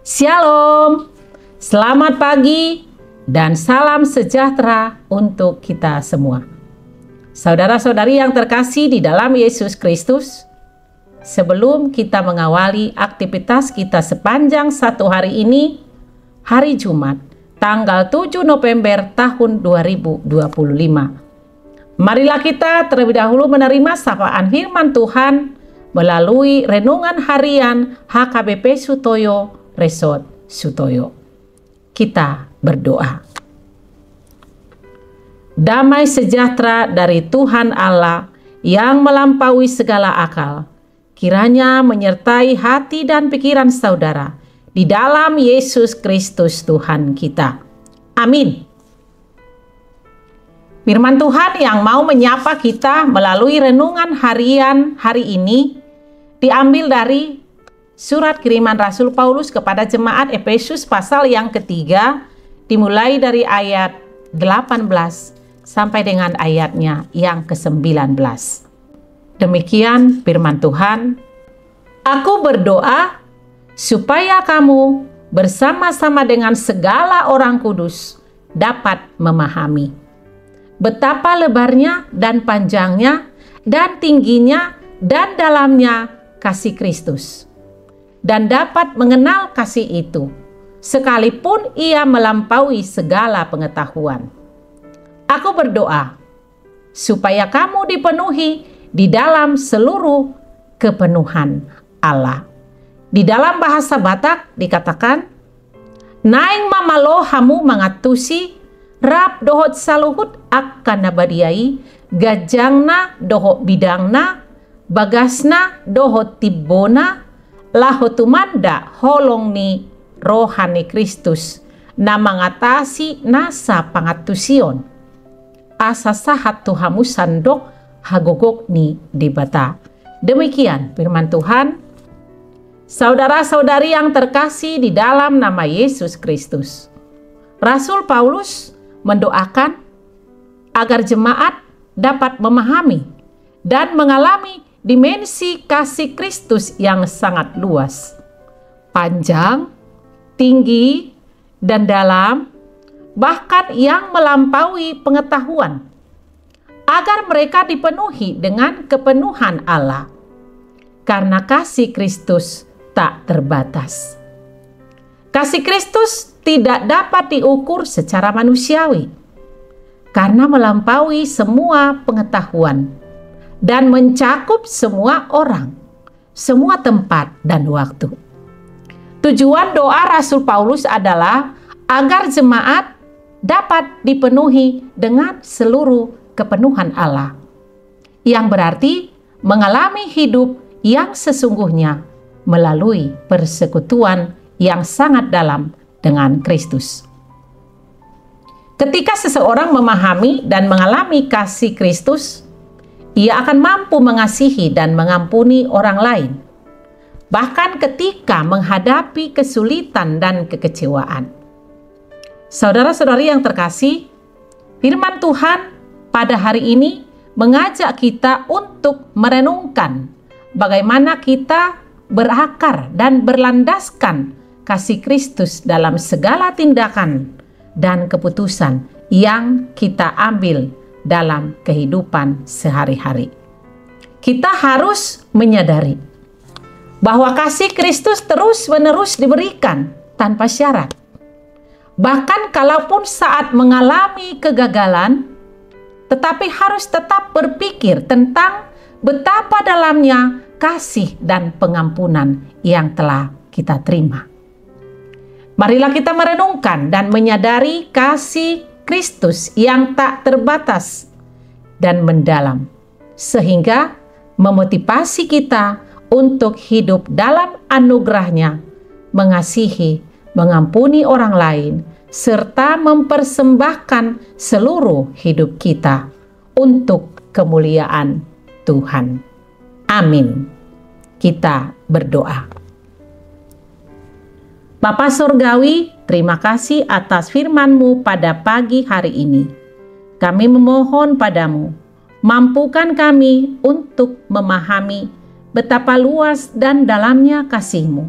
Shalom, selamat pagi dan salam sejahtera untuk kita semua. Saudara-saudari yang terkasih di dalam Yesus Kristus, sebelum kita mengawali aktivitas kita sepanjang satu hari ini, hari Jumat, tanggal 7 November tahun 2025. Marilah kita terlebih dahulu menerima sapaan firman Tuhan melalui renungan harian HKBP Sutoyo Resort Sutoyo. Kita berdoa. Damai sejahtera dari Tuhan Allah yang melampaui segala akal, kiranya menyertai hati dan pikiran saudara di dalam Yesus Kristus Tuhan kita. Amin. Firman Tuhan yang mau menyapa kita melalui renungan harian hari ini diambil dari Surat kiriman Rasul Paulus kepada jemaat Efesus pasal yang ketiga, dimulai dari ayat 18 sampai dengan ayatnya yang ke-19. Demikian firman Tuhan. Aku berdoa supaya kamu bersama-sama dengan segala orang kudus dapat memahami betapa lebarnya dan panjangnya dan tingginya dan dalamnya kasih Kristus, dan dapat mengenal kasih itu, sekalipun ia melampaui segala pengetahuan. Aku berdoa supaya kamu dipenuhi di dalam seluruh kepenuhan Allah. Di dalam bahasa Batak dikatakan, Naing mamalo hamu mangatusi, rap dohot saluhut akan nabadiai, gajangna dohot bidangna, bagasna dohot tibona, lahotumanda holong ni rohani Kristus na mangatasi nasa pangatusion asa sahat Tuhamu sandok hagogok ni dibata. Demikian firman Tuhan. Saudara-saudari yang terkasih di dalam nama Yesus Kristus, Rasul Paulus mendoakan agar jemaat dapat memahami dan mengalami dimensi kasih Kristus yang sangat luas, panjang, tinggi, dan dalam, bahkan yang melampaui pengetahuan, agar mereka dipenuhi dengan kepenuhan Allah, karena kasih Kristus tak terbatas. Kasih Kristus tidak dapat diukur secara manusiawi, karena melampaui semua pengetahuan dan mencakup semua orang, semua tempat dan waktu. Tujuan doa Rasul Paulus adalah agar jemaat dapat dipenuhi dengan seluruh kepenuhan Allah, yang berarti mengalami hidup yang sesungguhnya melalui persekutuan yang sangat dalam dengan Kristus. Ketika seseorang memahami dan mengalami kasih Kristus, ia akan mampu mengasihi dan mengampuni orang lain, bahkan ketika menghadapi kesulitan dan kekecewaan. Saudara-saudari yang terkasih, firman Tuhan pada hari ini mengajak kita untuk merenungkan bagaimana kita berakar dan berlandaskan kasih Kristus dalam segala tindakan dan keputusan yang kita ambil dalam kehidupan sehari-hari. Kita harus menyadari bahwa kasih Kristus terus-menerus diberikan tanpa syarat. Bahkan kalaupun saat mengalami kegagalan, tetapi harus tetap berpikir tentang betapa dalamnya kasih dan pengampunan yang telah kita terima. Marilah kita merenungkan dan menyadari kasih Kristus yang tak terbatas dan mendalam, sehingga memotivasi kita untuk hidup dalam anugerah-Nya, mengasihi, mengampuni orang lain, serta mempersembahkan seluruh hidup kita untuk kemuliaan Tuhan. Amin. Kita berdoa. Bapa Surgawi, terima kasih atas firman-Mu pada pagi hari ini. Kami memohon padamu, mampukan kami untuk memahami betapa luas dan dalamnya kasih-Mu,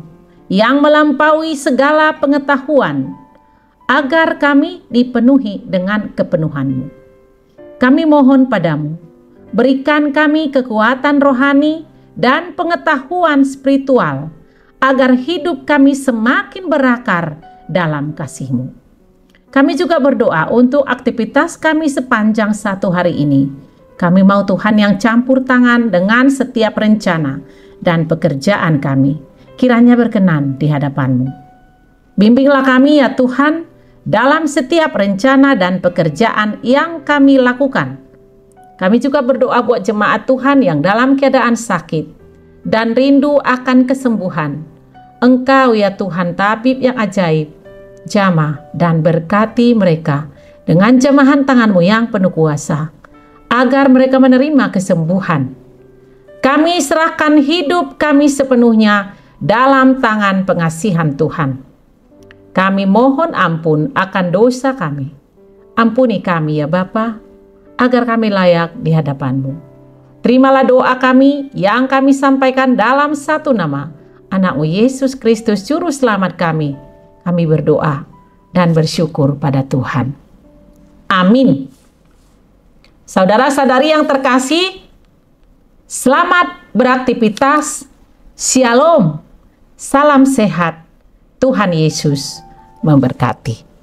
yang melampaui segala pengetahuan, agar kami dipenuhi dengan kepenuhan-Mu. Kami mohon padamu, berikan kami kekuatan rohani dan pengetahuan spiritual, agar hidup kami semakin berakar dalam kasih-Mu. Kami juga berdoa untuk aktivitas kami sepanjang satu hari ini. Kami mau Tuhan yang campur tangan dengan setiap rencana dan pekerjaan kami, kiranya berkenan di hadapan-Mu. Bimbinglah kami ya Tuhan, dalam setiap rencana dan pekerjaan yang kami lakukan. Kami juga berdoa buat jemaat Tuhan yang dalam keadaan sakit dan rindu akan kesembuhan. Engkau ya Tuhan, tabib yang ajaib, jamah dan berkati mereka dengan jamahan tangan-Mu yang penuh kuasa, agar mereka menerima kesembuhan. Kami serahkan hidup kami sepenuhnya dalam tangan pengasihan Tuhan. Kami mohon ampun akan dosa kami. Ampuni kami ya Bapa, agar kami layak di hadapan-Mu. Terimalah doa kami yang kami sampaikan dalam satu nama, Anak-Mu Yesus Kristus Juru Selamat kami. Kami berdoa dan bersyukur pada Tuhan. Amin. Saudara-saudari yang terkasih, selamat beraktivitas. Shalom. Salam sehat. Tuhan Yesus memberkati.